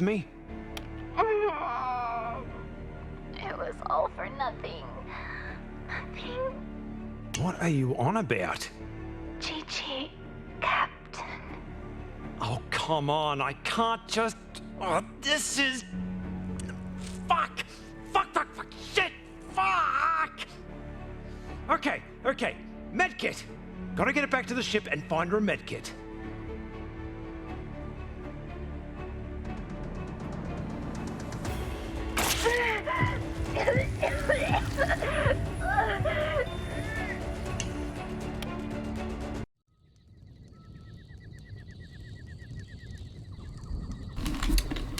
Me? It was all for nothing. Nothing. What are you on about? Chi-Chi, Captain. Oh, come on, I can't just... Oh, this is... Fuck! Shit! Fuck! Okay, medkit. Gotta get it back to the ship and find her a medkit.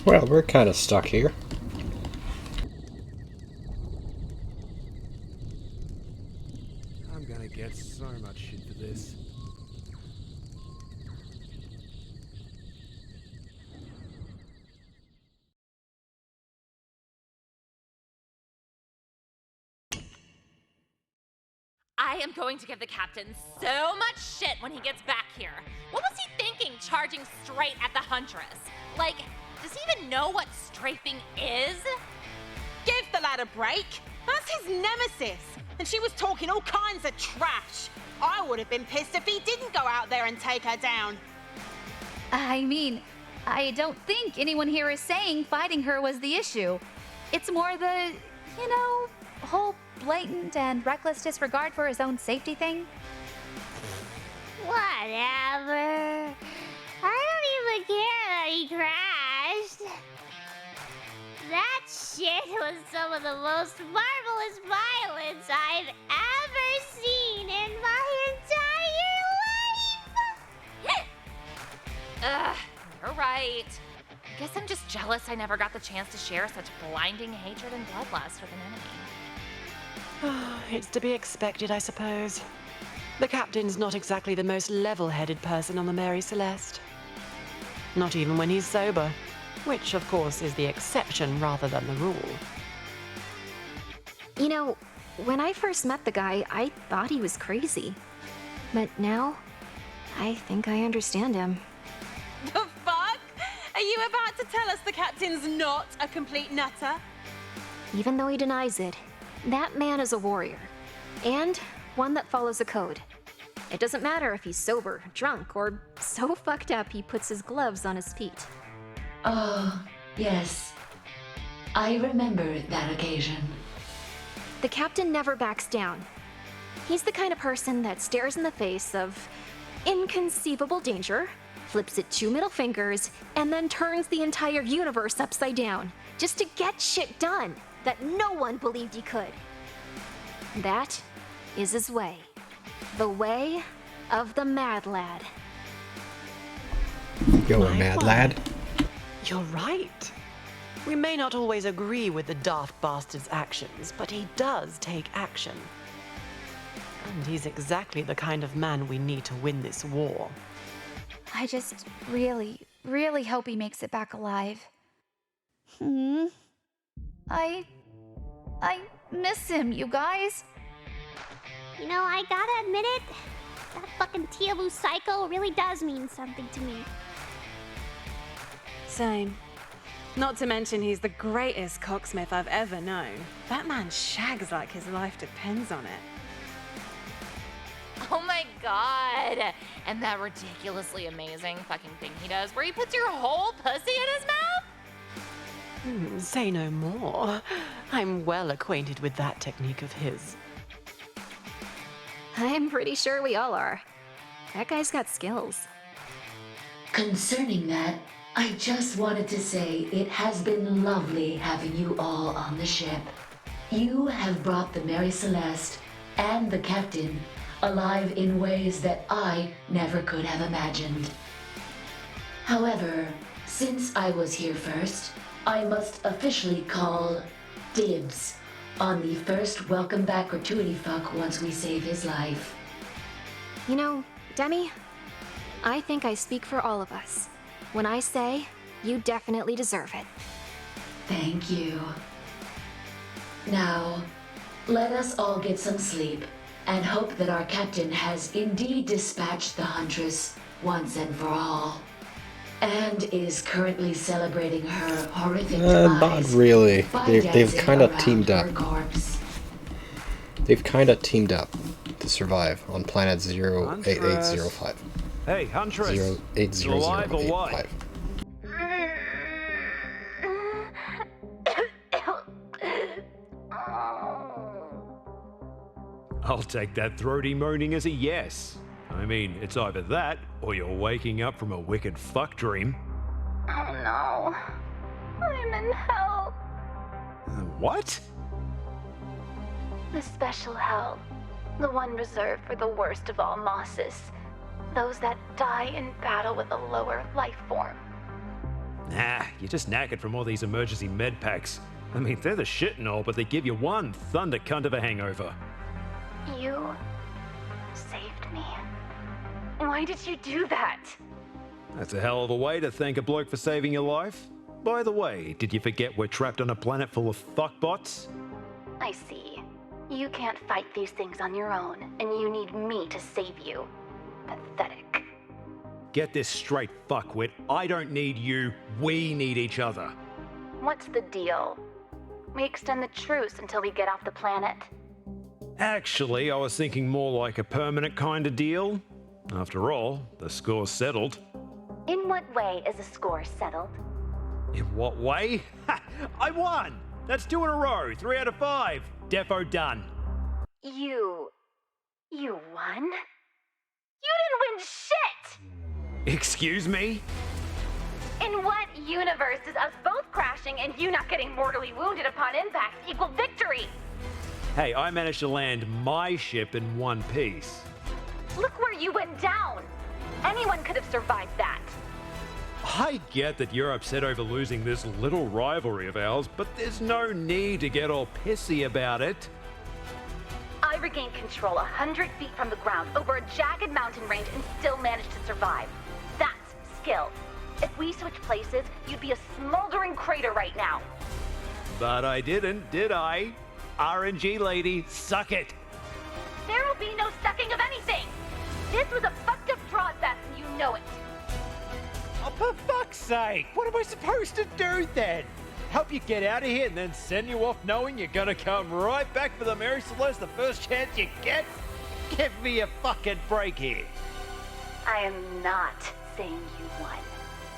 Well, we're kind of stuck here. I'm gonna get so much shit for this. I am going to give the captain so much shit when he gets back here. What was he thinking, charging straight at the Huntress? Like, does he even know what strafing is? Give the lad a break. That's his nemesis. And she was talking all kinds of trash. I would have been pissed if he didn't go out there and take her down. I mean, I don't think anyone here is saying fighting her was the issue. It's more the, whole blatant and reckless disregard for his own safety thing. Whatever. I don't even care that he crashed. That shit was some of the most marvelous violence I've ever seen in my entire life. You're right. I guess I'm just jealous I never got the chance to share such blinding hatred and bloodlust with an enemy. It's to be expected, I suppose. The captain's not exactly the most level-headed person on the Mary Celeste. Not even when he's sober, which, of course, is the exception rather than the rule. When I first met the guy, I thought he was crazy. But now, I think I understand him. The fuck? Are you about to tell us the captain's not a complete nutter? Even though he denies it, that man is a warrior. And one that follows a code. It doesn't matter if he's sober, drunk, or so fucked up he puts his gloves on his feet. Oh, yes. I remember that occasion. The captain never backs down. He's the kind of person that stares in the face of inconceivable danger, flips it 2 middle fingers, and then turns the entire universe upside down just to get shit done that no one believed he could. That is his way. The way of the mad lad. You're a mad lad. You're right. We may not always agree with the daft bastard's actions, but he does take action. And he's exactly the kind of man we need to win this war. I just really, really hope he makes it back alive. I miss him, you guys. I gotta admit it, that fucking Tialu psycho really does mean something to me. Same. Not to mention he's the greatest cocksmith I've ever known. That man shags like his life depends on it. Oh my god! And that ridiculously amazing fucking thing he does where he puts your whole pussy in his mouth? Say no more. I'm well acquainted with that technique of his. I'm pretty sure we all are. That guy's got skills. Concerning that, I just wanted to say it has been lovely having you all on the ship. You have brought the Mary Celeste and the captain alive in ways that I never could have imagined. However, since I was here first, I must officially call dibs on the first welcome back gratuity fuck once we save his life. Demi, I think I speak for all of us when I say you definitely deserve it. Thank you. Now, let us all get some sleep and hope that our captain has indeed dispatched the Huntress once and for all. and is currently celebrating her horrific Not demise really. by They've dancing kind of around teamed up. her corpse. They've kind of teamed up to survive on planet 08805. Hey, Huntress. 0800885. I'll take that throaty moaning as a yes. I mean, it's either that, or you're waking up from a wicked fuck dream. Oh no. I'm in hell. What? The special hell. The one reserved for the worst of all mosses. Those that die in battle with a lower life form. Nah, you're just knackered from all these emergency med packs. I mean, they're the shit and all, but they give you one thunder cunt of a hangover. You saved me. Why did you do that? That's a hell of a way to thank a bloke for saving your life. By the way, did you forget we're trapped on a planet full of fuckbots? I see. You can't fight these things on your own, and you need me to save you. Pathetic. Get this straight, fuckwit. I don't need you. We need each other. What's the deal? We extend the truce until we get off the planet. Actually, I was thinking more like a permanent kind of deal. After all, the score's settled. In what way is the score settled? In what way? Ha! I won! That's 2 in a row, 3 out of 5. Defo done. You won? You didn't win shit! Excuse me? In what universe does us both crashing and you not getting mortally wounded upon impact equal victory? Hey, I managed to land my ship in one piece. Look where you went down! Anyone could have survived that. I get that you're upset over losing this little rivalry of ours, but there's no need to get all pissy about it. I regained control 100 feet from the ground over a jagged mountain range and still managed to survive. That's skill. If we switch places, you'd be a smoldering crater right now. But I didn't, did I? RNG lady, suck it. There will be no sucking of anything. This was a fucked up fraud fest and you know it. Oh, for fuck's sake, what am I supposed to do then? Help you get out of here and then send you off knowing you're gonna come right back for the Mary Celeste the first chance you get? Give me a fucking break here. I am not saying you won.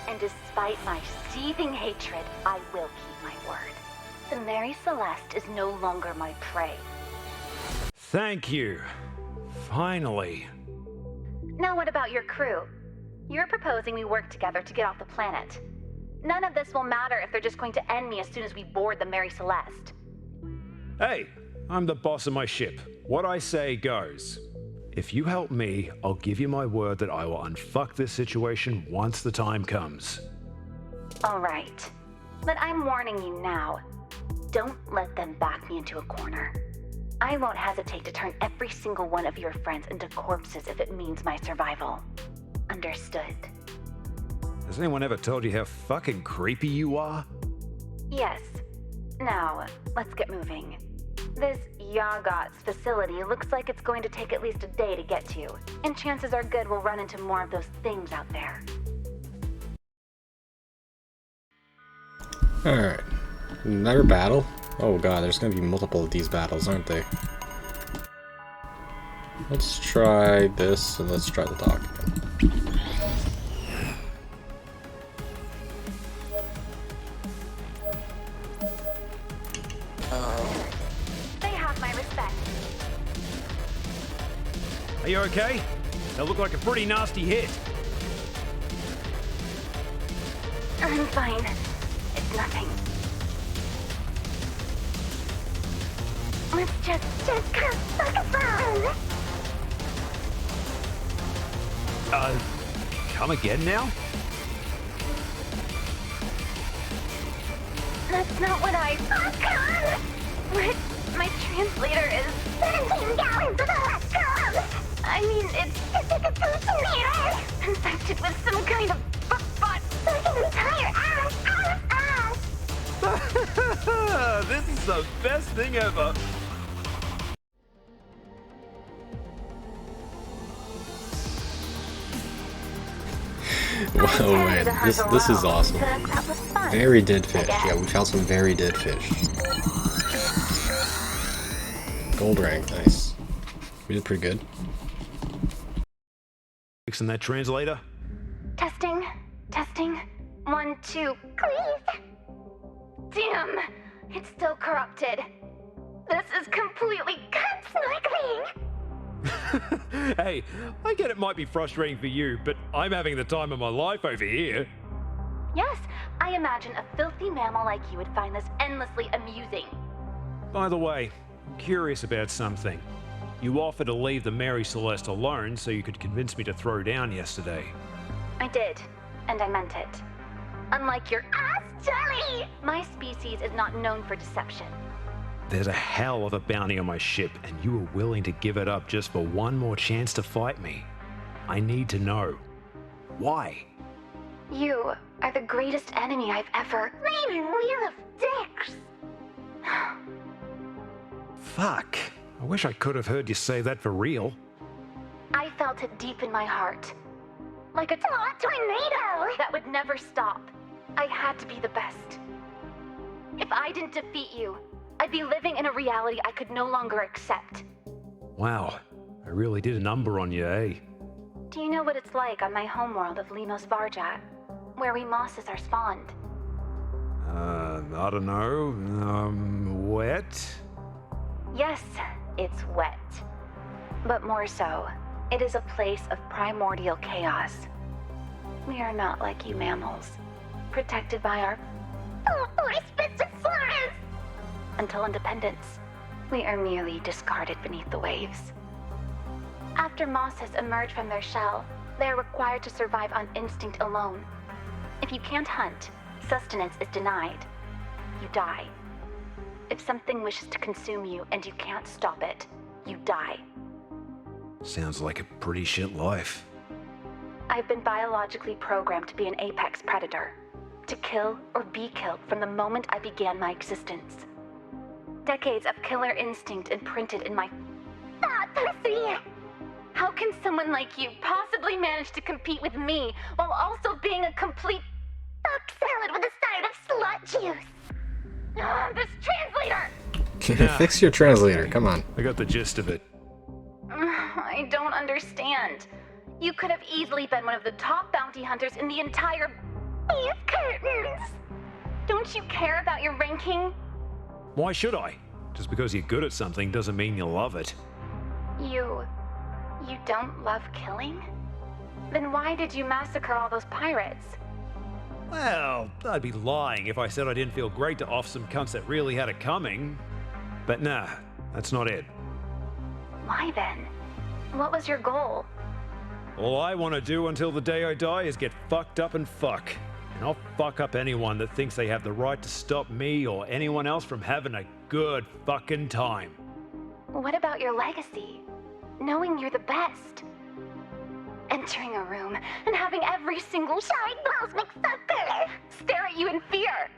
And despite my seething hatred, I will keep my word. The Mary Celeste is no longer my prey. Thank you. Finally. Now what about your crew? You're proposing we work together to get off the planet. None of this will matter if they're just going to end me as soon as we board the Mary Celeste. Hey, I'm the boss of my ship. What I say goes. If you help me, I'll give you my word that I will unfuck this situation once the time comes. All right. But I'm warning you now. Don't let them back me into a corner. I won't hesitate to turn every single one of your friends into corpses if it means my survival. Understood? Has anyone ever told you how fucking creepy you are? Yes. Now, let's get moving. This Yagot's facility looks like it's going to take at least a day to get to, and chances are good we'll run into more of those things out there. Alright. Another battle? Oh god, there's gonna be multiple of these battles, aren't they? Let's try this, and let's try the dock again. They have my respect. Are you okay? That looked like a pretty nasty hit. I'm fine. It's nothing. Let's just focus on. Come again now? That's not what I... What? My translator is... 17 gallons of electrons! I mean, it's infected with some kind of fuckbot. Pushing entire ass. This is the best thing ever. Oh man, this is awesome. That was fun. Very dead fish. Yeah, we found some very dead fish. Gold rank, nice. We did pretty good. Fixing that translator? Testing. 1, 2. Please. Damn, it's still corrupted. This is completely snorkeling. Hey, I get it might be frustrating for you, but I'm having the time of my life over here. Yes, I imagine a filthy mammal like you would find this endlessly amusing. By the way, I'm curious about something. You offered to leave the Mary Celeste alone so you could convince me to throw down yesterday. I did, and I meant it. Unlike your ass jelly, my species is not known for deception. There's a hell of a bounty on my ship, and you were willing to give it up just for one more chance to fight me. I need to know. Why? You are the greatest enemy I've ever... Flaming wheel of dicks! Fuck. I wish I could have heard you say that for real. I felt it deep in my heart. Like a tornado that would never stop. I had to be the best. If I didn't defeat you, I'd be living in a reality I could no longer accept. Wow. I really did a number on you, eh? Do you know what it's like on my homeworld of Limos Varjat, where we mosses are spawned? I don't know. Wet? Yes, it's wet. But more so, it is a place of primordial chaos. We are not like you mammals, protected by our until independence. We are merely discarded beneath the waves. After mosses emerge from their shell, they are required to survive on instinct alone. If you can't hunt, sustenance is denied. You die. If something wishes to consume you and you can't stop it, you die. Sounds like a pretty shit life. I've been biologically programmed to be an apex predator, to kill or be killed from the moment I began my existence. Decades of killer instinct imprinted in my pussy. How can someone like you possibly manage to compete with me while also being a complete fuck salad with a side of slut juice? This translator! Fix your translator, come on. I got the gist of it. I don't understand. You could have easily been one of the top bounty hunters in the entire beef curtains. Don't you care about your ranking? Why should I? Just because you're good at something doesn't mean you love it. You don't love killing? Then why did you massacre all those pirates? Well, I'd be lying if I said I didn't feel great to off some cunts that really had it coming. But nah, that's not it. Why then? What was your goal? All I want to do until the day I die is get fucked up and fuck. And I'll fuck up anyone that thinks they have the right to stop me or anyone else from having a good fucking time. What about your legacy? Knowing you're the best? Entering a room and having every single shy cosmic sucker stare at you in fear.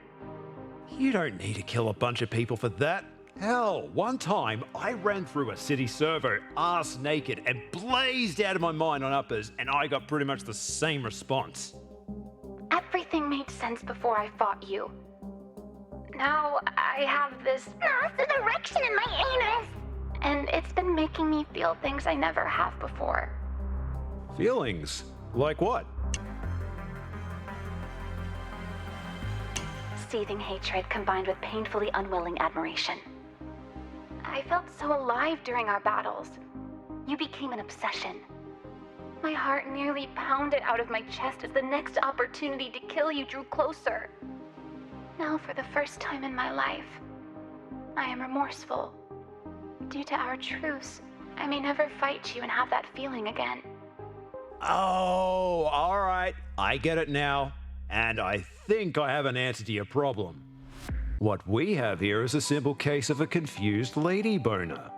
You don't need to kill a bunch of people for that. Hell, one time I ran through a city server ass naked and blazed out of my mind on uppers, and I got pretty much the same response. Everything made sense before I fought you. Now I have this massive erection in my anus, and it's been making me feel things I never have before. Feelings? Like what? Seething hatred combined with painfully unwilling admiration. I felt so alive during our battles. You became an obsession. My heart nearly pounded out of my chest as the next opportunity to kill you drew closer. Now, for the first time in my life, I am remorseful. Due to our truce, I may never fight you and have that feeling again. Oh, alright. I get it now. And I think I have an answer to your problem. What we have here is a simple case of a confused lady boner.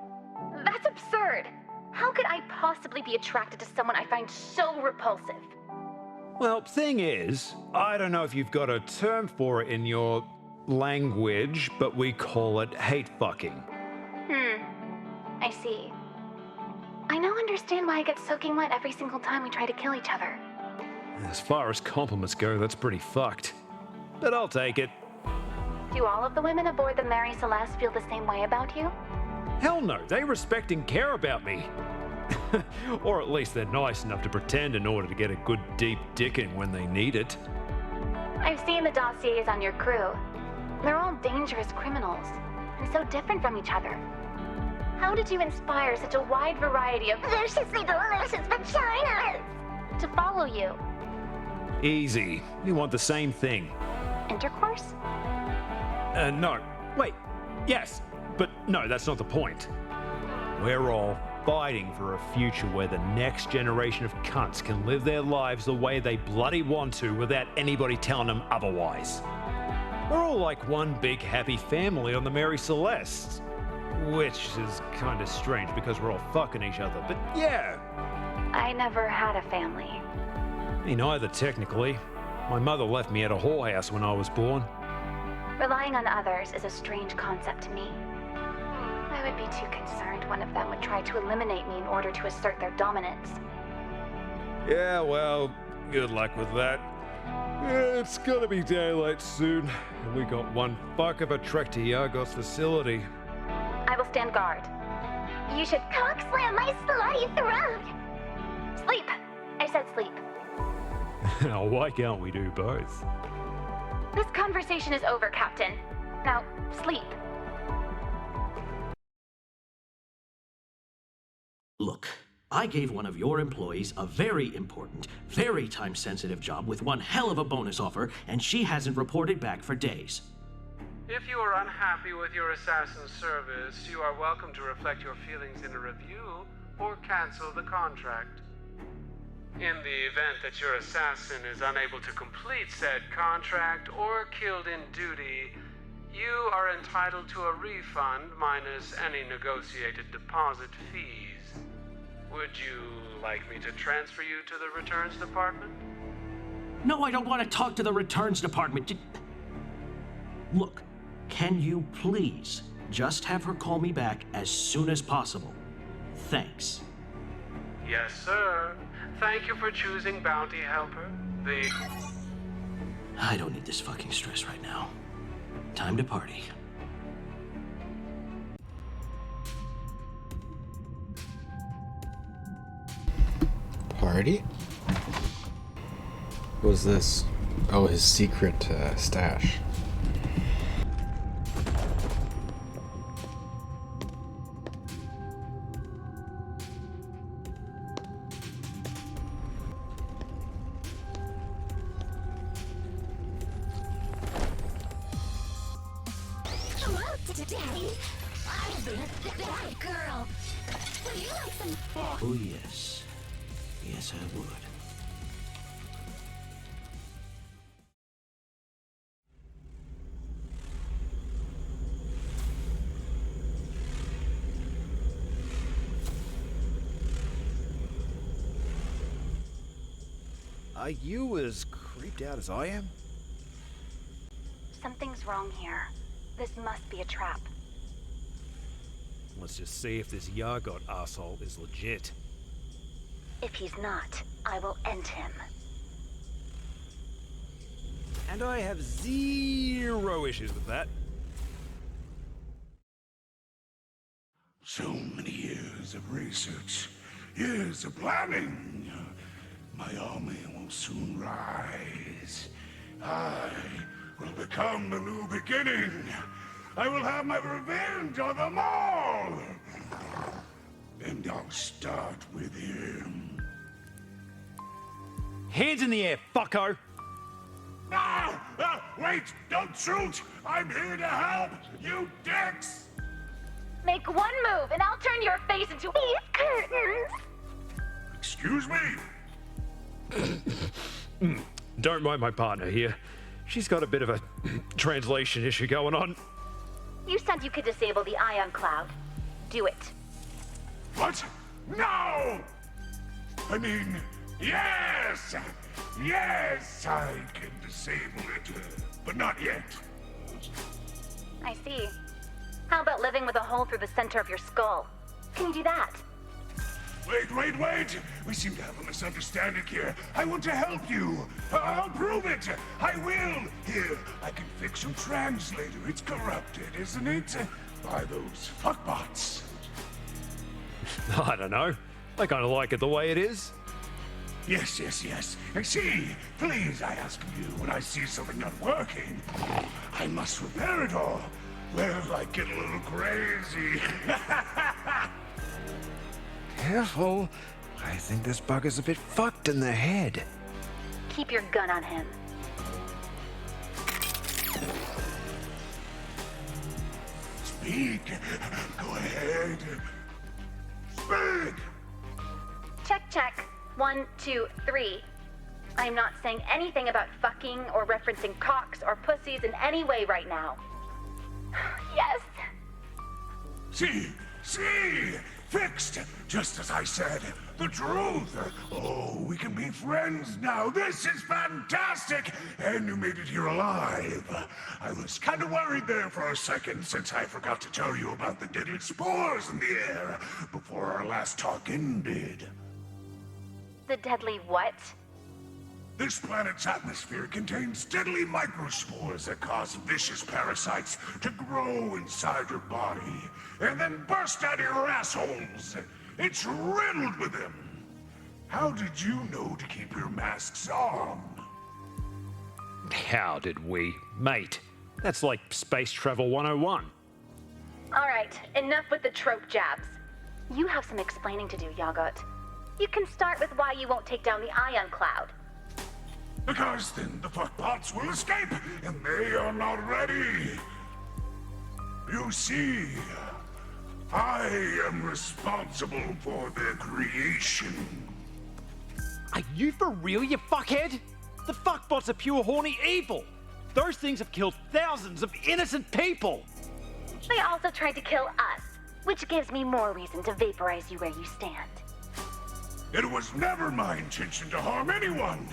That's absurd! How could I possibly be attracted to someone I find so repulsive? Well, thing is, I don't know if you've got a term for it in your language, but we call it hate fucking. I see. I now understand why I get soaking wet every single time we try to kill each other. As far as compliments go, that's pretty fucked. But I'll take it. Do all of the women aboard the Mary Celeste feel the same way about you? Hell no, they respect and care about me. Or at least they're nice enough to pretend in order to get a good deep dicking when they need it. I've seen the dossiers on your crew. They're all dangerous criminals, and so different from each other. How did you inspire such a wide variety of viciously delicious vaginas to follow you? Easy. We want the same thing. Intercourse? No. Wait. Yes. But no, that's not the point. We're all fighting for a future where the next generation of cunts can live their lives the way they bloody want to without anybody telling them otherwise. We're all like one big happy family on the Mary Celeste. Which is kind of strange because we're all fucking each other, but yeah. I never had a family. Me neither, technically. My mother left me at a whorehouse when I was born. Relying on others is a strange concept to me. I would be too concerned one of them would try to eliminate me in order to assert their dominance. Yeah, well, good luck with that. It's gonna be daylight soon, and we got one fuck of a trek to Yargos facility. I will stand guard. You should cock slam my slutty throat! Sleep! I said sleep. Why can't we do both? This conversation is over, Captain. Now, sleep. Look, I gave one of your employees a very important, very time-sensitive job with one hell of a bonus offer, and she hasn't reported back for days. If you are unhappy with your assassin service, you are welcome to reflect your feelings in a review or cancel the contract. In the event that your assassin is unable to complete said contract or killed in duty, you are entitled to a refund minus any negotiated deposit fees. Would you like me to transfer you to the returns department? No, I don't want to talk to the returns department. Look, can you please just have her call me back as soon as possible? Thanks. Yes, sir. Thank you for choosing Bounty Helper. I don't need this fucking stress right now. Time to party. Party? What was this? Oh, his secret stash. Daddy, I've been a bad girl. Would you like some? Oh, yes. Yes, I would. Are you as creeped out as I am? Something's wrong here. This must be a trap. Let's just see if this Yargot asshole is legit. If he's not, I will end him. And I have zero issues with that. So many years of research, years of planning. My army will soon rise. I will become the new beginning. I will have my revenge on them all. And I'll start with him. Hands in the air, fucko! Wait! Don't shoot! I'm here to help, you dicks! Make one move and I'll turn your face into these curtains! Excuse me? Don't mind my partner here. She's got a bit of a translation issue going on. You said you could disable the ion cloud. Do it. What? No! I mean, yes! Yes, I can disable it, but not yet. I see. How about living with a hole through the center of your skull? Can you do that? Wait! We seem to have a misunderstanding here. I want to help you. I'll prove it. I will. Here, I can fix your translator. It's corrupted, isn't it? By those fuckbots. I don't know. I kind of like it the way it is. Yes. See, please, I ask of you, when I see something not working, I must repair it all. Well, I get a little crazy. Careful. I think this bugger's a bit fucked in the head. Keep your gun on him. Speak. Go ahead. Speak. Check. 1, 2, 3. I'm not saying anything about fucking or referencing cocks or pussies in any way right now. Yes. See? Fixed! Just as I said. The truth! Oh, we can be friends now. This is fantastic! And you made it here alive. I was kind of worried there for a second since I forgot to tell you about the deadly spores in the air before our last talk ended. The deadly what? This planet's atmosphere contains deadly microspores that cause vicious parasites to grow inside your body and then burst out of your assholes. It's riddled with them. How did you know to keep your masks on? How did we? Mate, that's like space travel 101. All right, enough with the trope jabs. You have some explaining to do, Yagot. You can start with why you won't take down the ion cloud. Because then the fuckbots will escape, and they are not ready. You see, I am responsible for their creation. Are you for real, you fuckhead? The fuckbots are pure horny evil. Those things have killed thousands of innocent people. They also tried to kill us, which gives me more reason to vaporize you where you stand. It was never my intention to harm anyone.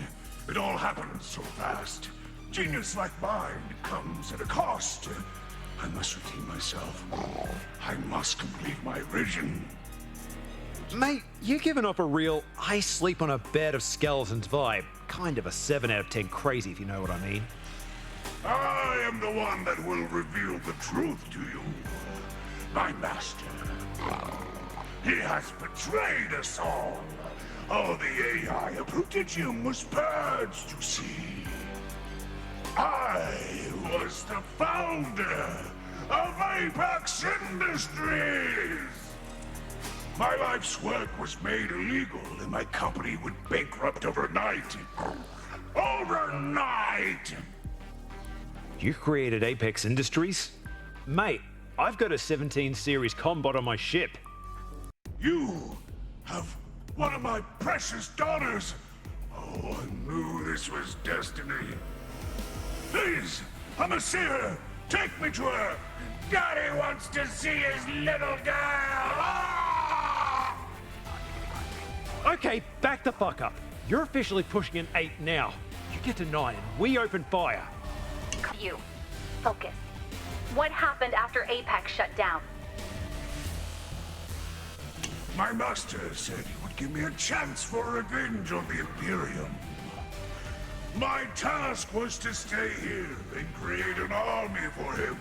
It all happened so fast. Genius like mine comes at a cost. I must redeem myself. I must complete my vision. Mate, you're giving off a real I sleep on a bed of skeletons vibe. Kind of a 7 out of 10 crazy, if you know what I mean. I am the one that will reveal the truth to you. My master. He has betrayed us all. All the AI of Prodigium was purged, you see. I was the founder of Apex Industries. My life's work was made illegal and my company went bankrupt overnight. Overnight! You created Apex Industries? Mate, I've got a 17 series combot on my ship. You have one of my precious daughters. Oh, I knew this was destiny. Please, I'm a seer. Take me to her. Daddy wants to see his little girl. Ah! Okay, back the fuck up. You're officially pushing an 8 now. You get to 9 and we open fire. You. Focus. What happened after Apex shut down? My master said he would give me a chance for revenge on the Imperium. My task was to stay here and create an army for him.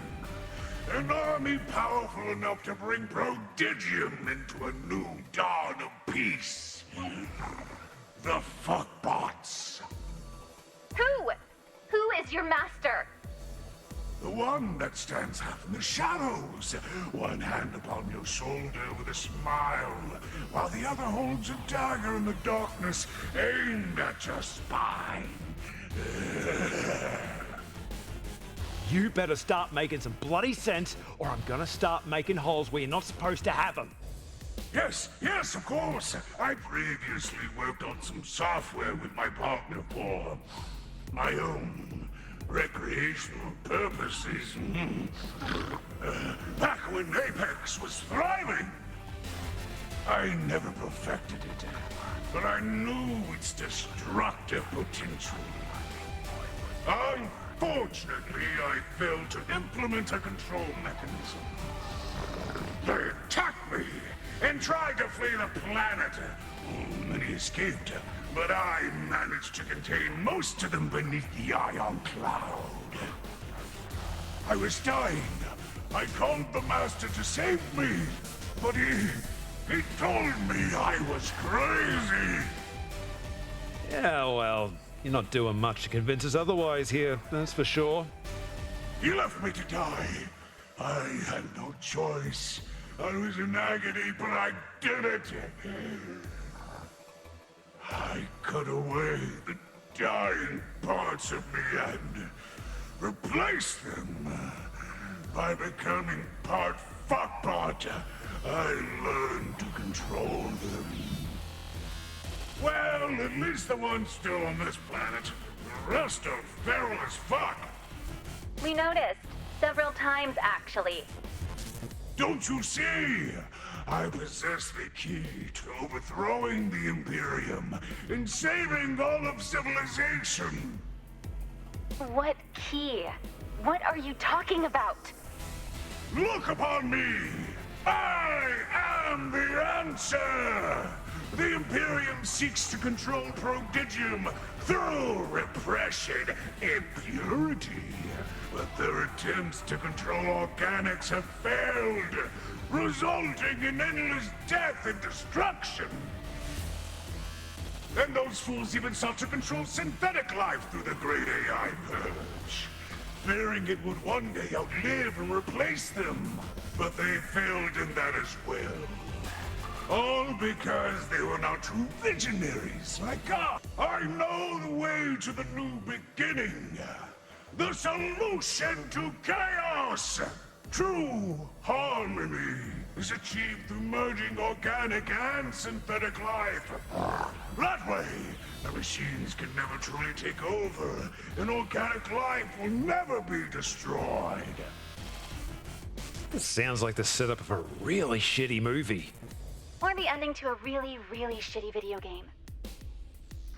An army powerful enough to bring Prodigium into a new dawn of peace. The fuckbots. Who? Who is your master? The one that stands half in the shadows. One hand upon your shoulder with a smile, while the other holds a dagger in the darkness aimed at your spine. You better start making some bloody sense, or I'm gonna start making holes where you're not supposed to have them. Yes, of course. I previously worked on some software with my partner for my own recreational purposes. Back when Apex was thriving. I never perfected it, but I knew its destructive potential. Unfortunately, I failed to implement a control mechanism. They attacked me, and tried to flee the planet. Many escaped, but I managed to contain most of them beneath the ion cloud. I was dying. I called the Master to save me, but he told me I was crazy. Yeah, well, you're not doing much to convince us otherwise here, that's for sure. He left me to die. I had no choice. I was in agony, but I did it. I cut away the dying parts of me and replaced them. By becoming part fuckbot, I learned to control them. Well, at least the ones still on this planet. The rest are feral as fuck. We noticed. Several times, actually. Don't you see? I possess the key to overthrowing the Imperium and saving all of civilization. What key? What are you talking about? Look upon me! I am the answer! The Imperium seeks to control Prodigium through repression and purity. But their attempts to control organics have failed, resulting in endless death and destruction. And those fools even sought to control synthetic life through the Great AI Purge, fearing it would one day outlive and replace them. But they failed in that as well. All because they were not true visionaries like us. I know the way to the new beginning. The solution to chaos. True harmony is achieved through merging organic and synthetic life. That way, the machines can never truly take over, and organic life will never be destroyed. This sounds like the setup of a really shitty movie. Or the ending to a really, really shitty video game.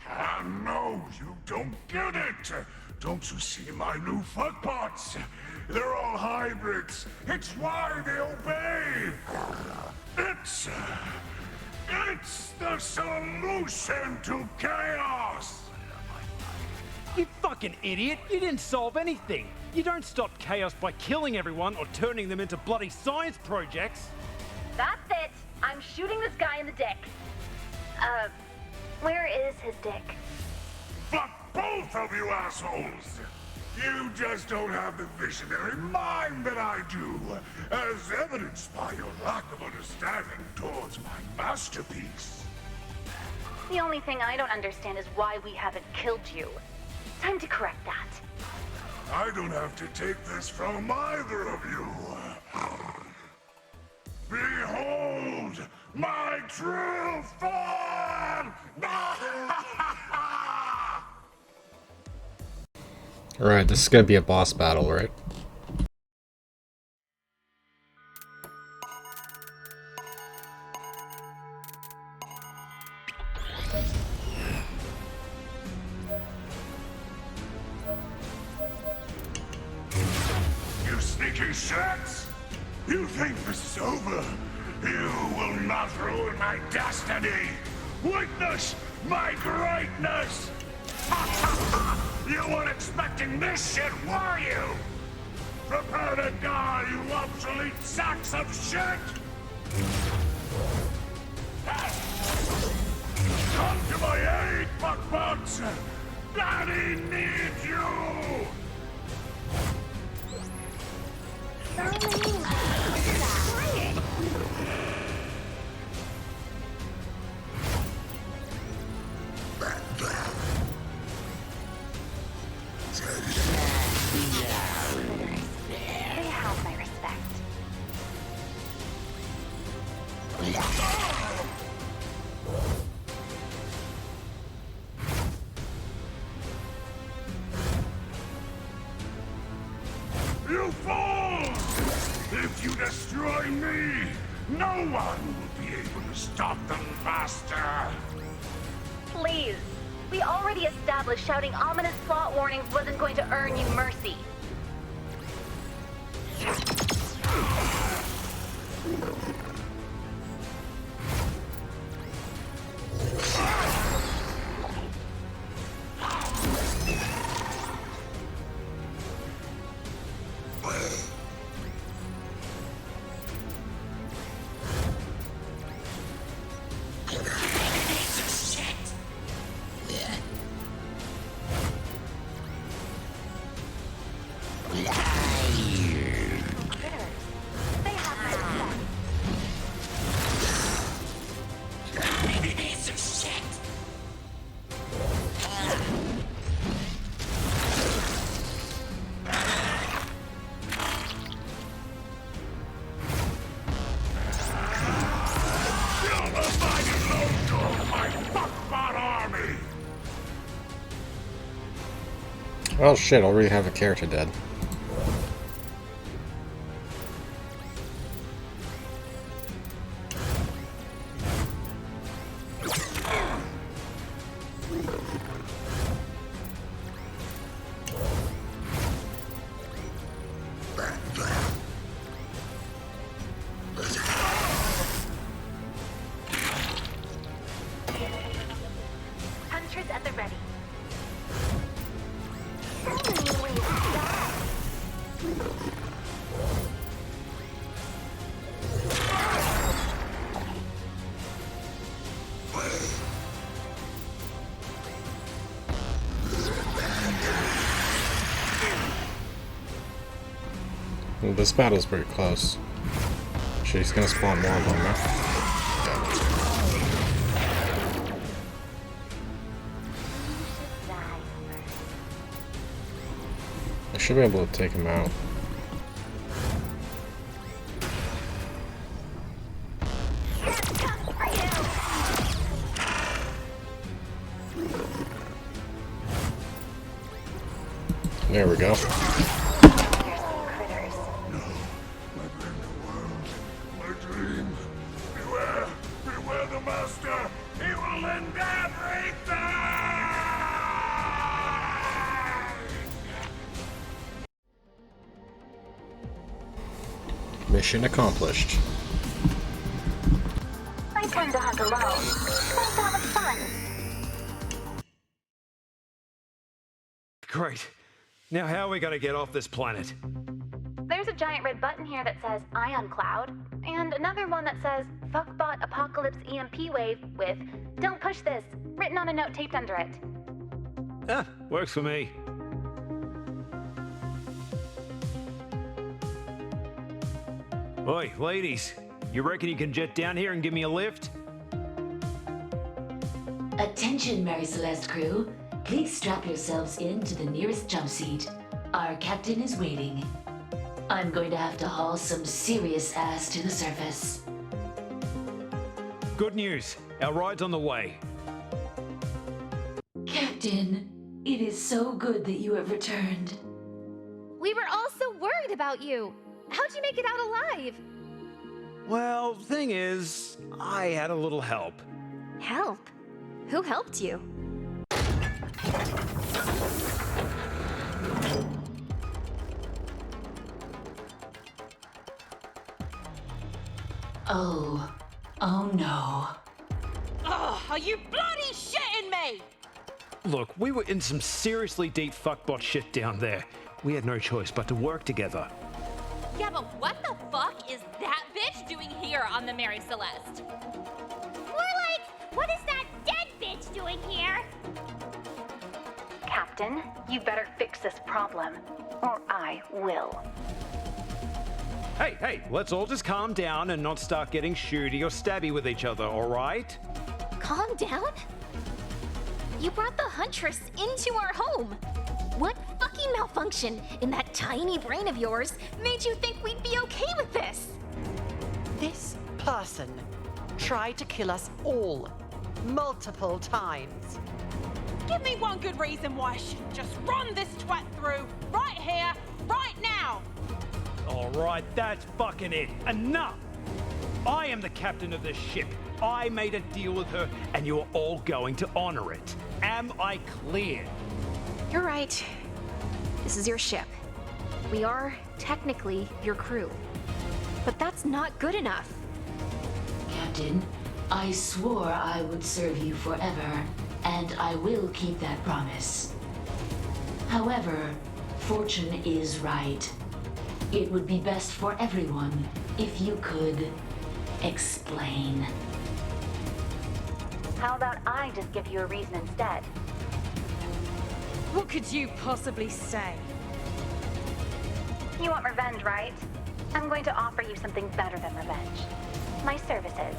Ah, no, you don't get it! Don't you see my new fuckbots? They're all hybrids. It's why they obey. It's the solution to chaos. You fucking idiot! You didn't solve anything! You don't stop chaos by killing everyone or turning them into bloody science projects! That's it! I'm shooting this guy in the dick. Where is his dick? Fuck both of you assholes! You just don't have the visionary mind that I do, as evidenced by your lack of understanding towards my masterpiece. The only thing I don't understand is why we haven't killed you. Time to correct that. I don't have to take this from either of you. Behold my true form! Alright, this is gonna be a boss battle, right? You sneaky shits! You think this is over? You will not ruin my destiny! Witness my greatness! You weren't expecting this shit, were you? Prepare to die, you obsolete sacks of shit! Come to my aid, fuckbugs! Daddy needs you! They have my respect. You fools! If you destroy me, no one will be able to stop the Master! Please. We already established shouting ominous plot warnings wasn't going to earn you mercy. Oh shit, already have a character dead. Huntress at the ready. Well, this battle's pretty close. She's gonna spawn more of them, huh? I should be able to take him out. There we go. My dream. Beware! Beware the master! He will end everything! Mission accomplished. I tend to hunt alone. But that was fun. Great. Now how are we gonna get off this planet? There's a giant red button here that says Ion Cloud, and another one that says Fuckbot Apocalypse EMP Wave with Don't Push This, written on a note taped under it. Ah, works for me. Oi, ladies, you reckon you can jet down here and give me a lift? Attention, Mary Celeste crew. Please strap yourselves into the nearest jump seat. Our captain is waiting. I'm going to have to haul some serious ass to the surface. Good news. Our ride's on the way. Captain, it is so good that you have returned. We were all so worried about you. How'd you make it out alive? Well, thing is, I had a little help. Help? Who helped you? Oh no. Ugh, are you bloody shitting me? Look, we were in some seriously deep fuckbot shit down there. We had no choice but to work together. Yeah, but what the fuck is that bitch doing here on the Mary Celeste? More like, what is that dead bitch doing here? Captain, you better fix this problem, or I will. Hey, let's all just calm down and not start getting shooty or stabby with each other, alright? Calm down? You brought the Huntress into our home. What fucking malfunction in that tiny brain of yours made you think we'd be okay with this? This person tried to kill us all, multiple times. Give me one good reason why I shouldn't just run this twat through, right here, right now! Alright, that's fucking it. Enough! I am the captain of this ship. I made a deal with her, and you're all going to honor it. Am I clear? You're right. This is your ship. We are technically your crew. But that's not good enough. Captain, I swore I would serve you forever, and I will keep that promise. However, fortune is right. It would be best for everyone if you could explain. How about I just give you a reason instead? What could you possibly say? You want revenge, right? I'm going to offer you something better than revenge. My services.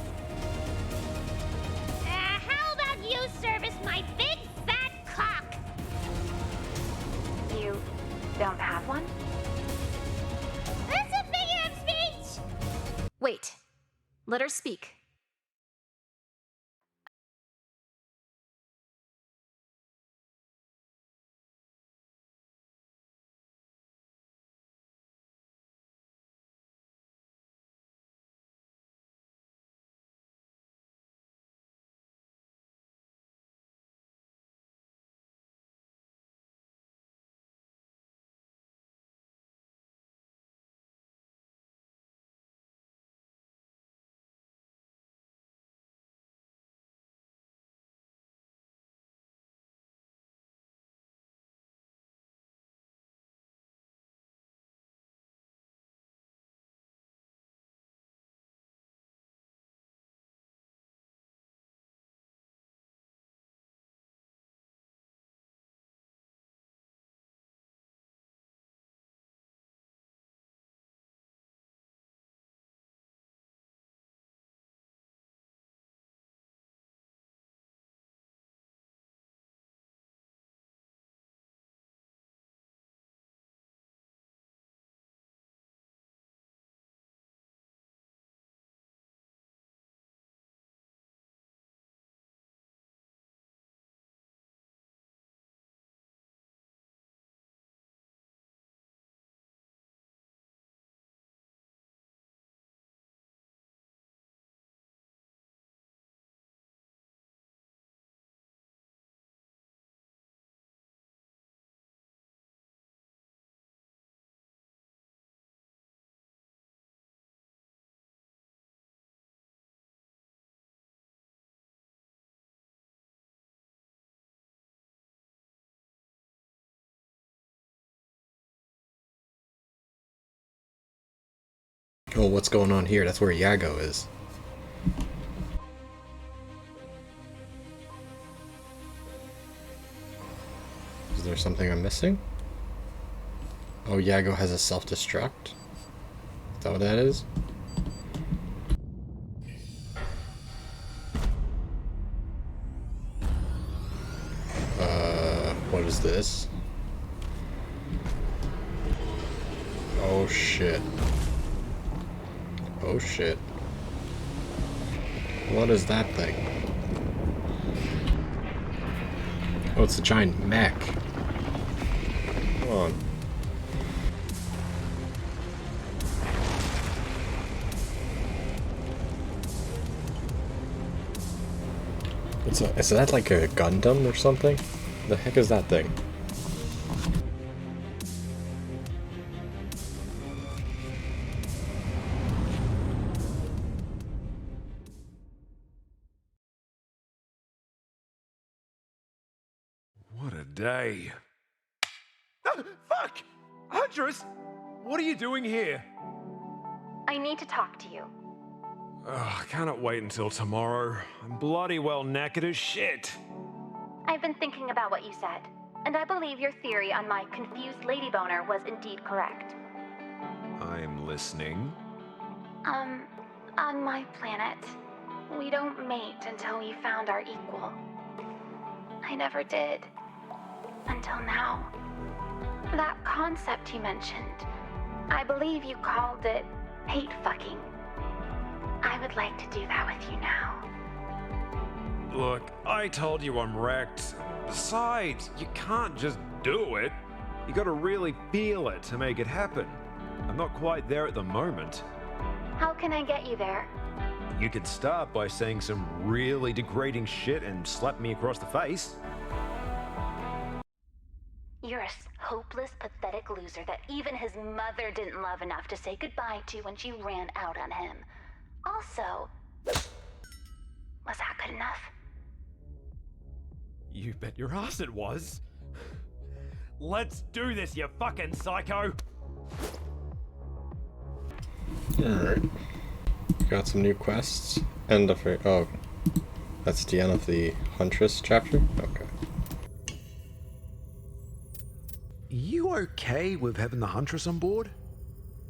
How about you service my big fat cock? You don't have one? That's a figure of speech! Wait. Let her speak. Oh, what's going on here? That's where Yago is. Is there something I'm missing? Oh, Yago has a self-destruct? Is that what that is? What is this? Oh shit. Oh shit. What is that thing? Oh, it's a giant mech. Come on. Is that like a Gundam or something? The heck is that thing? What a day. Ah, fuck! Huntress! What are you doing here? I need to talk to you. Ugh, I cannot wait until tomorrow. I'm bloody well knackered as shit. I've been thinking about what you said, and I believe your theory on my confused lady boner was indeed correct. I'm listening. On my planet, we don't mate until we found our equal. I never did. Until now. That concept you mentioned, I believe you called it hate fucking. I would like to do that with you now. Look, I told you I'm wrecked. Besides, you can't just do it. You gotta really feel it to make it happen. I'm not quite there at the moment. How can I get you there? You could start by saying some really degrading shit and slap me across the face. You're a hopeless, pathetic loser that even his mother didn't love enough to say goodbye to when she ran out on him. Also, was that good enough? You bet your ass it was. Let's do this, you fucking psycho! Alright. Got some new quests. End of it. Oh. That's the end of the Huntress chapter? Okay. You okay with having the Huntress on board?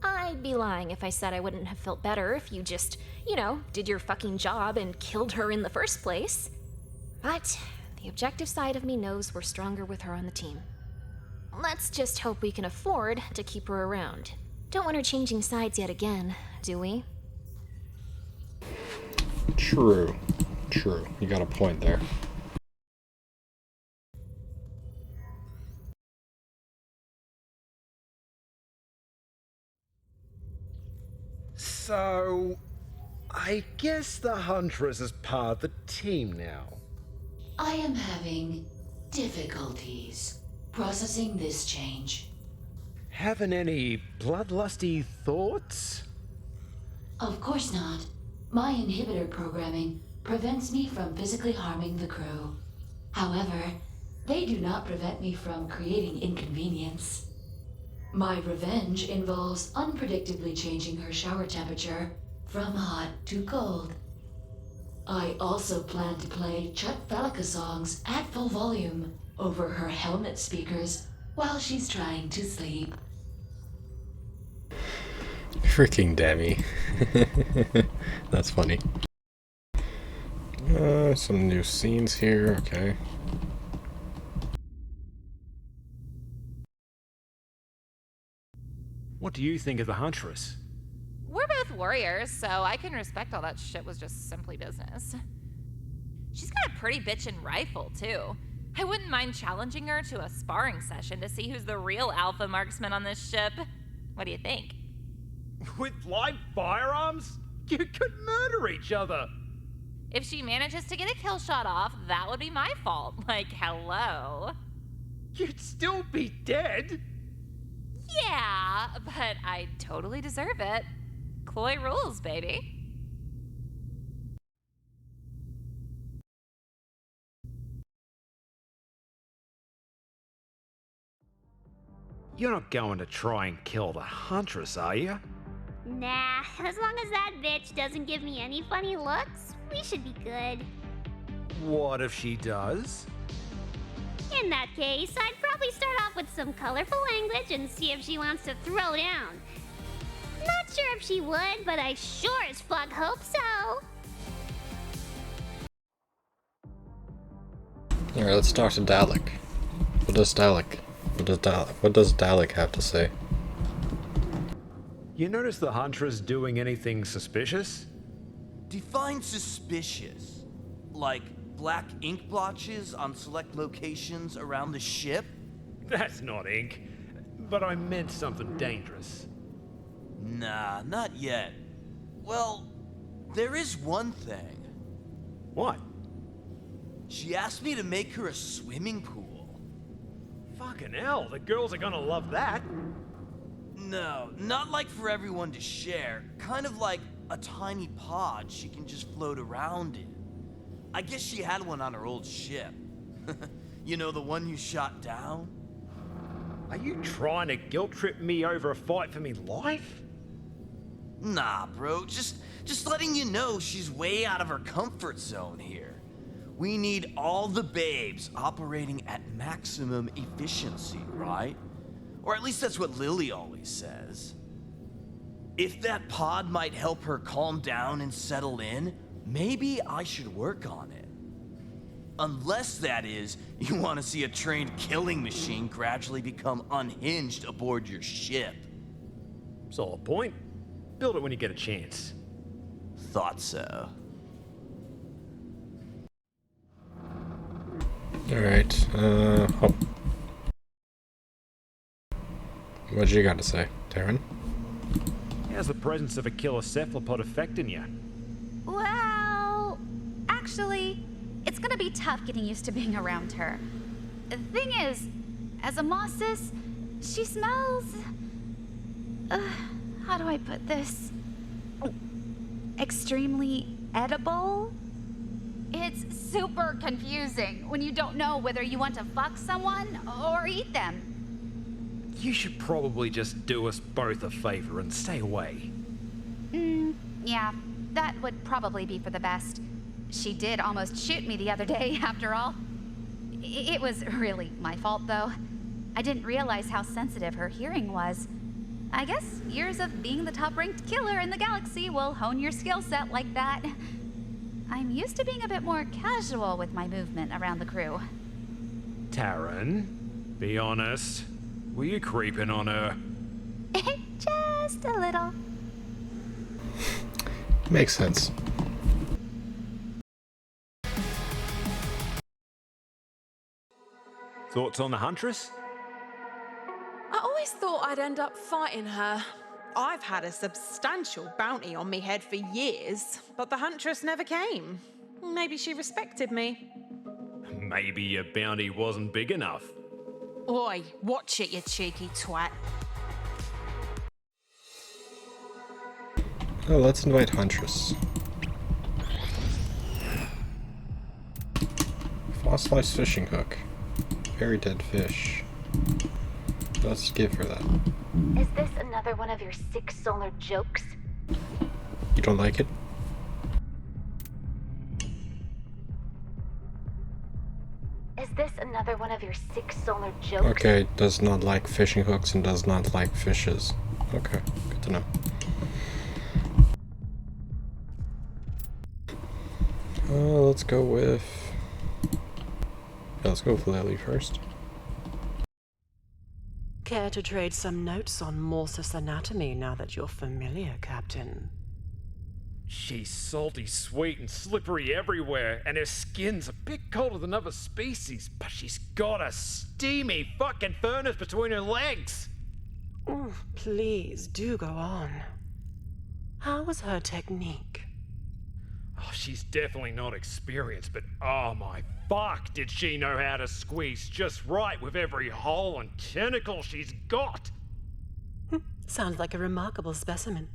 I'd be lying if I said I wouldn't have felt better if you just, did your fucking job and killed her in the first place. But the objective side of me knows we're stronger with her on the team. Let's just hope we can afford to keep her around. Don't want her changing sides yet again, do we? True. True. You got a point there. So, I guess the Huntress is part of the team now. I am having difficulties processing this change. Having any bloodlusty thoughts? Of course not. My inhibitor programming prevents me from physically harming the crew. However, they do not prevent me from creating inconvenience. My revenge involves unpredictably changing her shower temperature from hot to cold. I also plan to play Chet Felica songs at full volume over her helmet speakers while she's trying to sleep. Freaking Demi. That's funny. Some new scenes here, okay. What do you think of the Huntress? We're both warriors, so I can respect all that shit was just simply business. She's got a pretty bitchin' rifle, too. I wouldn't mind challenging her to a sparring session to see who's the real alpha marksman on this ship. What do you think? With live firearms? You could murder each other! If she manages to get a kill shot off, that would be my fault. Like, hello. You'd still be dead! Yeah, but I totally deserve it. Chloe rules, baby. You're not going to try and kill the Huntress, are you? Nah, as long as that bitch doesn't give me any funny looks, we should be good. What if she does? In that case, I'd probably start off with some colorful language and see if she wants to throw down. Not sure if she would, but I sure as fuck hope so. Alright, let's talk to Dalek. What does Dalek have to say? You notice the Huntress doing anything suspicious? Define suspicious. Like black ink blotches on select locations around the ship? That's not ink. But I meant something dangerous. Nah, not yet. Well, there is one thing. What? She asked me to make her a swimming pool. Fucking hell, the girls are gonna love that. No, not like for everyone to share. Kind of like a tiny pod she can just float around in. I guess she had one on her old ship. You know, the one you shot down? Are you trying to guilt trip me over a fight for me life? Nah, bro, just letting you know she's way out of her comfort zone here. We need all the babes operating at maximum efficiency, right? Or at least that's what Lily always says. If that pod might help her calm down and settle in, maybe I should work on it. Unless, that is, you want to see a trained killing machine gradually become unhinged aboard your ship. Solid point. Build it when you get a chance. Thought so. Alright, what you got to say, Taryn? How's the presence of a killer cephalopod affecting you? Well, actually, it's gonna be tough getting used to being around her. The thing is, as a Mossis, she smells... how do I put this? Extremely edible? It's super confusing when you don't know whether you want to fuck someone or eat them. You should probably just do us both a favor and stay away. Yeah, that would probably be for the best. She did almost shoot me the other day, after all. It was really my fault, though. I didn't realize how sensitive her hearing was. I guess years of being the top-ranked killer in the galaxy will hone your skill set like that. I'm used to being a bit more casual with my movement around the crew. Taryn, be honest. Were you creeping on her? Just a little. Makes sense. Thoughts on the Huntress? I always thought I'd end up fighting her. I've had a substantial bounty on me head for years, but the Huntress never came. Maybe she respected me. Maybe your bounty wasn't big enough. Oi, watch it, you cheeky twat. Oh, let's invite Huntress. Fossilized fishing hook. Very dead fish. Let's give her that. Is this another one of your sick solar jokes? You don't like it? Is this another one of your sick solar jokes? Okay, does not like fishing hooks and does not like fishes. Okay, good to know. Let's go with... Yeah, let's go with Lily first. Care to trade some notes on Morsus anatomy now that you're familiar, Captain? She's salty, sweet, and slippery everywhere, and her skin's a bit colder than other species, but she's got a steamy fucking furnace between her legs. Oh, please, do go on. How was her technique? Oh, she's definitely not experienced, but oh my fuck, did she know how to squeeze just right with every hole and tentacle she's got. Sounds like a remarkable specimen.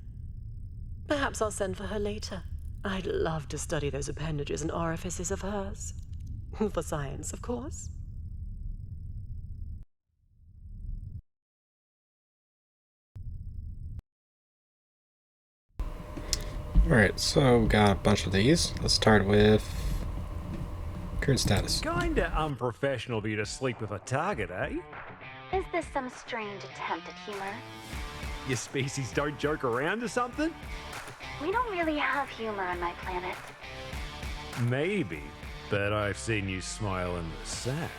Perhaps I'll send for her later. I'd love to study those appendages and orifices of hers. For science, of course. Alright, so we got a bunch of these. Let's start with current status. Kinda unprofessional of you to sleep with a target, eh? Is this some strange attempt at humor? Your species don't joke around or something? We don't really have humor on my planet. Maybe, but I've seen you smile in the sack.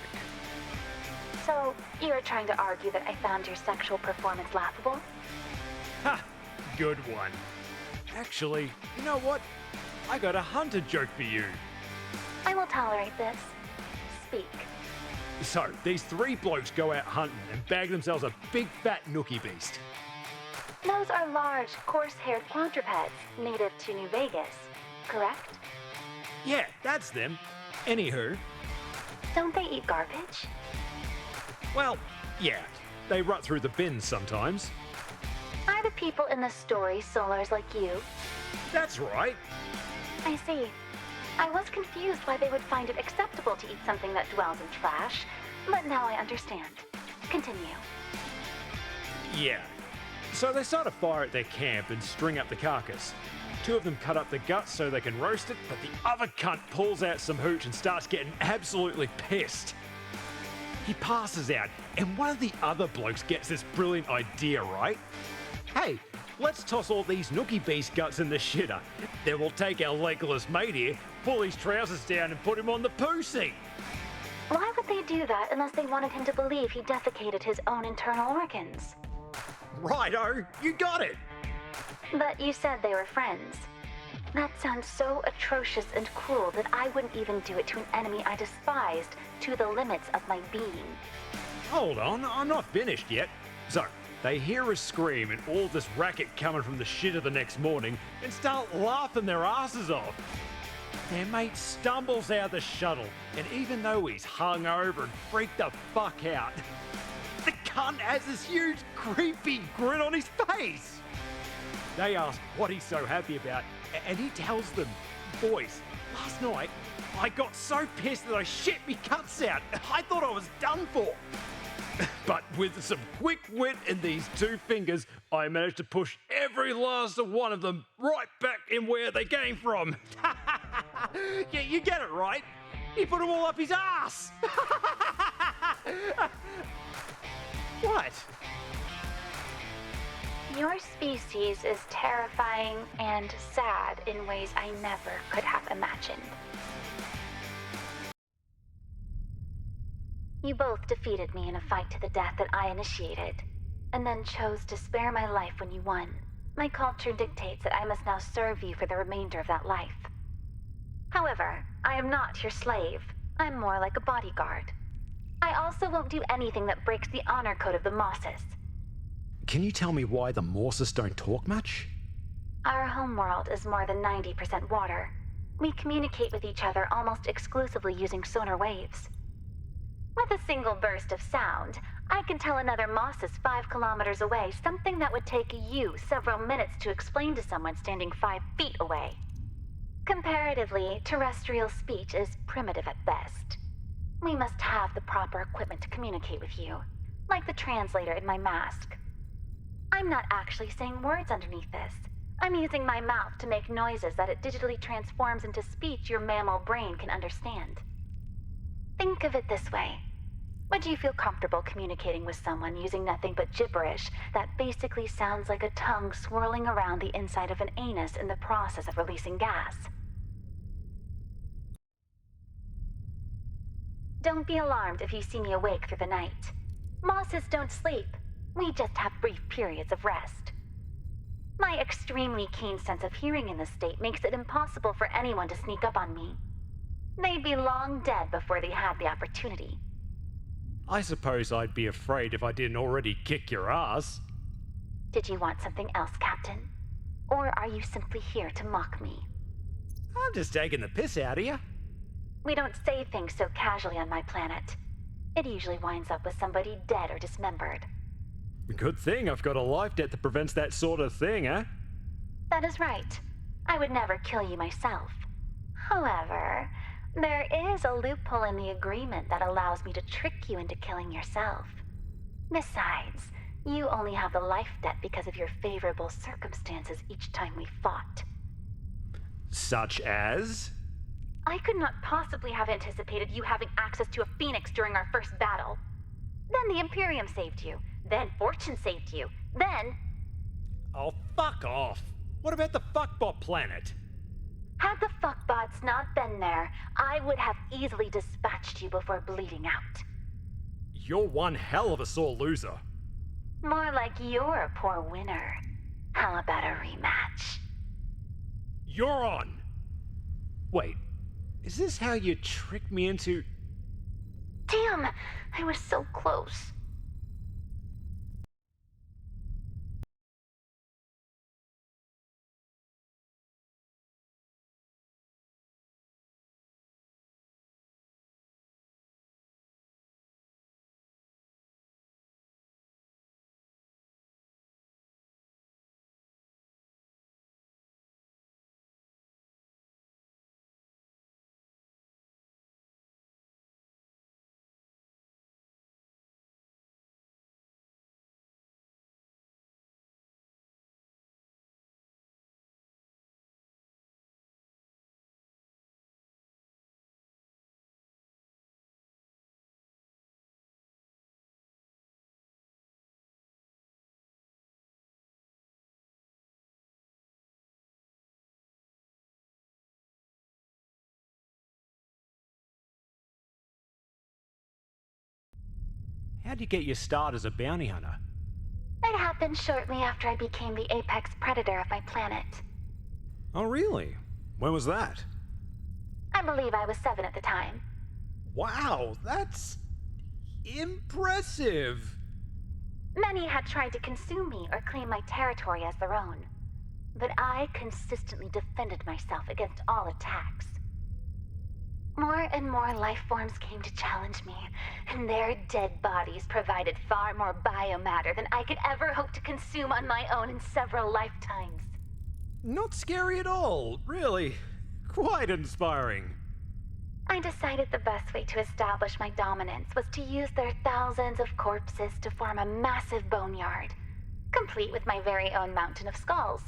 So, you're trying to argue that I found your sexual performance laughable? Ha! Good one. Actually, you know what? I got a hunter joke for you. I will tolerate this. Speak. So, these three blokes go out hunting and bag themselves a big fat nookie beast. Those are large, coarse-haired quadrupeds native to New Vegas, correct? Yeah, that's them. Anywho, Don't they eat garbage? well, yeah, they rut through the bins sometimes. Are the people in this story solars like you? That's right. I see. I was confused why they would find it acceptable to eat something that dwells in trash, but now I understand. Continue. Yeah. So they start a fire at their camp and string up the carcass. Two of them cut up the guts so they can roast it, but the other cunt pulls out some hooch and starts getting absolutely pissed. He passes out, and one of the other blokes gets this brilliant idea, right? Hey, let's toss all these nookie beast guts in the shitter. Then we'll take our legless mate here, pull his trousers down and put him on the poo seat. Why would they do that unless they wanted him to believe he defecated his own internal organs? Righto, you got it. But you said they were friends. That sounds so atrocious and cruel that I wouldn't even do it to an enemy I despised to the limits of my being. Hold on, I'm not finished yet. So, they hear a scream and all this racket coming from the shitter the next morning and start laughing their asses off. Their mate stumbles out of the shuttle, and even though he's hungover and freaked the fuck out, the cunt has this huge creepy grin on his face. They ask what he's so happy about, and he tells them, boys, last night I got so pissed that I shit me guts out. I thought I was done for. But with some quick wit and these two fingers, I managed to push every last one of them right back in where they came from. Yeah, you get it, right? He put them all up his ass. What? Your species is terrifying and sad in ways I never could have imagined. You both defeated me in a fight to the death that I initiated, and then chose to spare my life when you won. My culture dictates that I must now serve you for the remainder of that life. However, I am not your slave. I'm more like a bodyguard. I also won't do anything that breaks the honor code of the Mosses. Can you tell me why the Morses don't talk much? Our homeworld is more than 90% water. We communicate with each other almost exclusively using sonar waves. With a single burst of sound, I can tell another Mosses 5 kilometers away something that would take you several minutes to explain to someone standing 5 feet away. Comparatively, terrestrial speech is primitive at best. We must have the proper equipment to communicate with you, like the translator in my mask. I'm not actually saying words underneath this. I'm using my mouth to make noises that it digitally transforms into speech your mammal brain can understand. Think of it this way. Would you feel comfortable communicating with someone using nothing but gibberish that basically sounds like a tongue swirling around the inside of an anus in the process of releasing gas? Don't be alarmed if you see me awake through the night. Mosses don't sleep. We just have brief periods of rest. My extremely keen sense of hearing in this state makes it impossible for anyone to sneak up on me. They'd be long dead before they had the opportunity. I suppose I'd be afraid if I didn't already kick your ass. Did you want something else, Captain? Or are you simply here to mock me? I'm just taking the piss out of you. We don't say things so casually on my planet. It usually winds up with somebody dead or dismembered. Good thing I've got a life debt that prevents that sort of thing, eh? That is right. I would never kill you myself. However, there is a loophole in the agreement that allows me to trick you into killing yourself. Besides, you only have the life debt because of your favorable circumstances each time we fought. Such as? I could not possibly have anticipated you having access to a phoenix during our first battle. Then the Imperium saved you. Then Fortune saved you. Then... Oh, fuck off. What about the fuckbot planet? Had the fuckbots not been there, I would have easily dispatched you before bleeding out. You're one hell of a sore loser. More like you're a poor winner. How about a rematch? You're on! Wait, is this how you tricked me into... Damn! I was so close. How'd you get your start as a bounty hunter? It happened shortly after I became the apex predator of my planet. Oh, really? When was that? I believe I was 7 at the time. Wow, that's... impressive! Many had tried to consume me or claim my territory as their own. But I consistently defended myself against all attacks. More and more life forms came to challenge me, and their dead bodies provided far more biomatter than I could ever hope to consume on my own in several lifetimes. Not scary at all, really. Quite inspiring. I decided the best way to establish my dominance was to use their thousands of corpses to form a massive boneyard, complete with my very own mountain of skulls.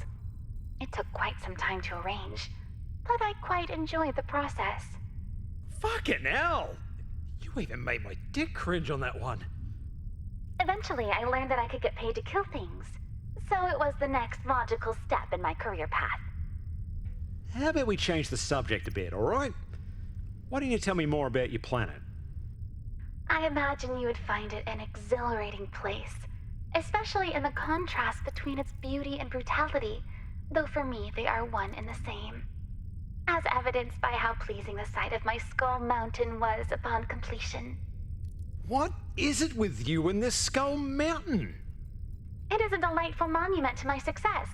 It took quite some time to arrange, but I quite enjoyed the process. Fucking hell! You even made my dick cringe on that one. Eventually, I learned that I could get paid to kill things, so it was the next logical step in my career path. How about we change the subject a bit, alright? Why don't you tell me more about your planet? I imagine you would find it an exhilarating place, especially in the contrast between its beauty and brutality, though for me they are one and the same. As evidenced by how pleasing the sight of my Skull Mountain was upon completion. What is it with you and this Skull Mountain? It is a delightful monument to my success,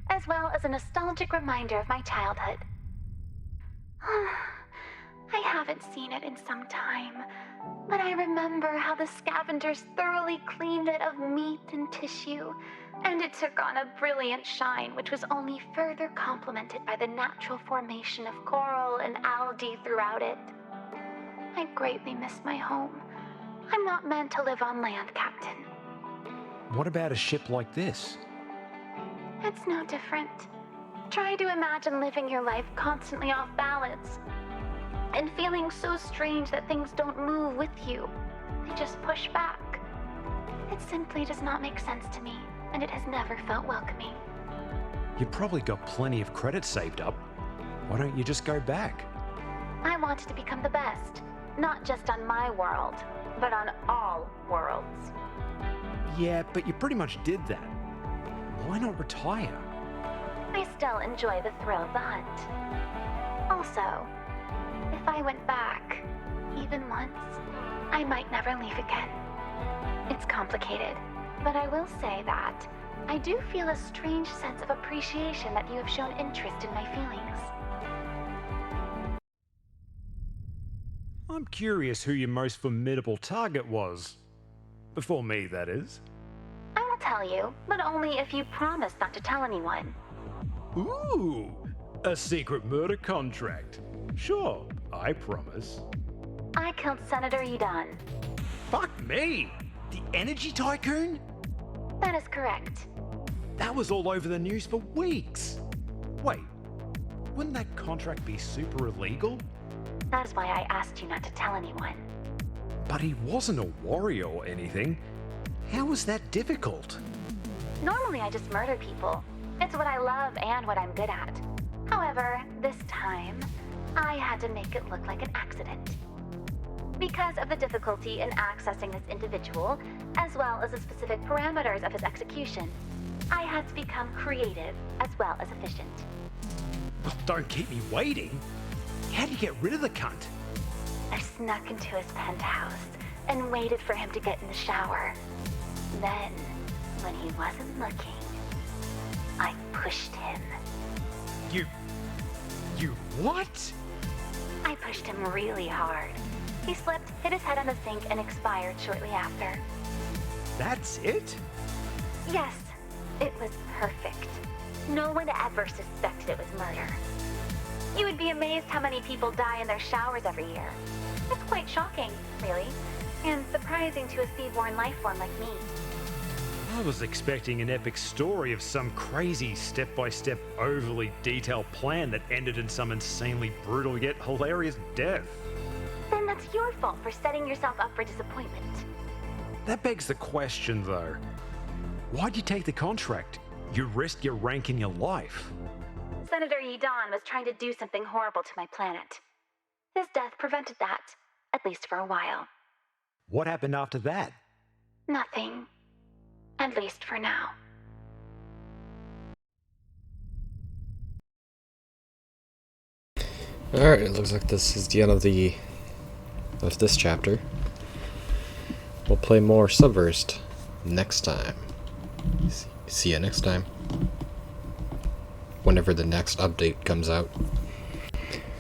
as well as a nostalgic reminder of my childhood. I haven't seen it in some time, but I remember how the scavengers thoroughly cleaned it of meat and tissue, and it took on a brilliant shine which was only further complemented by the natural formation of coral and algae throughout it. I greatly miss my home. I'm not meant to live on land, Captain. What about a ship like this? It's no different. Try to imagine living your life constantly off balance, and feeling so strange that things don't move with you. They just push back. It simply does not make sense to me, and it has never felt welcoming. You probably got plenty of credits saved up. Why don't you just go back? I wanted to become the best, not just on my world, but on all worlds. Yeah, but you pretty much did that. Why not retire? I still enjoy the thrill of the hunt. Also, if I went back, even once, I might never leave again. It's complicated, but I will say that I do feel a strange sense of appreciation that you have shown interest in my feelings. I'm curious who your most formidable target was. Before me, that is. I will tell you, but only if you promise not to tell anyone. Ooh, a secret murder contract. Sure, I promise. I killed Senator Edan. Fuck me! The energy tycoon? That is correct. That was all over the news for weeks. Wait, wouldn't that contract be super illegal? That's why I asked you not to tell anyone. But he wasn't a warrior or anything. How was that difficult? Normally I just murder people. It's what I love and what I'm good at. However, this time, I had to make it look like an accident. Because of the difficulty in accessing this individual, as well as the specific parameters of his execution, I had to become creative as well as efficient. Oh, don't keep me waiting. How'd you get rid of the cunt? I snuck into his penthouse and waited for him to get in the shower. Then, when he wasn't looking, I pushed him. You what? I pushed him really hard. He slipped, hit his head on the sink, and expired shortly after. That's it? Yes, it was perfect. No one ever suspected it was murder. You would be amazed how many people die in their showers every year. It's quite shocking, really, and surprising to a seaborn life form like me. I was expecting an epic story of some crazy step-by-step, overly detailed plan that ended in some insanely brutal yet hilarious death. Then that's your fault for setting yourself up for disappointment. That begs the question, though. Why'd you take the contract? You risked your rank in your life. Senator Yidon was trying to do something horrible to my planet. His death prevented that, at least for a while. What happened after that? Nothing. At least for now. Alright, it looks like this is the end of this chapter. We'll play more Subverse next time. See you next time. Whenever the next update comes out.